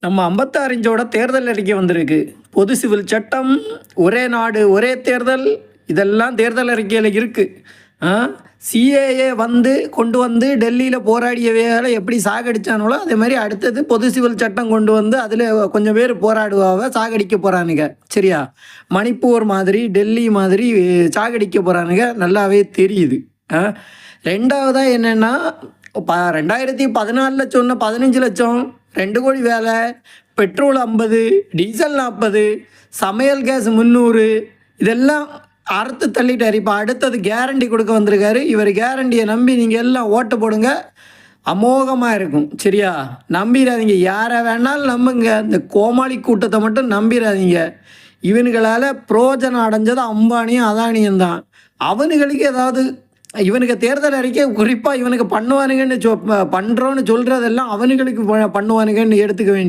நம்ம 56 இஞ்சோட தேர்தல் அறிக்கை வந்திருக்கு. பொது சிவில் சட்டம், ஒரே நாடு, ஒரே தேர்தல் இதெல்லாம் தேர்தல் அறிக்கையில இருக்கு. ஆ சிஏஏ கொண்டு வந்து டெல்லியில போராடிய வேலை எப்படி சாகடிச்சானுங்களோ, அதே மாரி அடுத்தது பொது சிவில் சட்டம் கொண்டு வந்து அதில கொஞ்சம் பேர் போராடுவாங்க, சாகடிக்க போறானுங்க. சரியா? மணிப்பூர் மாதிரி, டெல்லி மாதிரி சாகடிக்க போறானுங்க. நல்லாவே தெரியுது. ஆ 2வதா என்னன்னா, 2014ல சொன்ன 15,00,000 2,00,00,000 வேலை, பெட்ரோல் 50, டீசல் 40, சமையல் கேஸ் 300 இதெல்லாம் அறுத்து தள்ளிட்டாரு. இப்போ அடுத்தது கேரண்டி கொடுக்க வந்திருக்காரு. இவர் கேரண்டியை நம்பி நீங்கள் எல்லாம் ஓட்டு போடுங்க, அமோகமாக இருக்கும். சரியா? நம்பிடாதீங்க, யாரை வேணாலும் நம்புங்க, இந்த கோமாளி கூட்டத்தை மட்டும் நம்பிடாதீங்க. இவனுங்களால் புரோஜனம் அடைஞ்சது அம்பானியும் அதானியும் தான். அவனுங்களுக்கு ஏதாவது இவனுக்கு தேர்தல் அறிக்கை குறிப்பாக இவனுக்கு பண்ணுவானுங்கன்னு பண்ணுறோன்னு சொல்கிறதெல்லாம் அவனுங்களுக்கு பண்ணுவானுங்கன்னு எடுத்துக்க வேண்டிய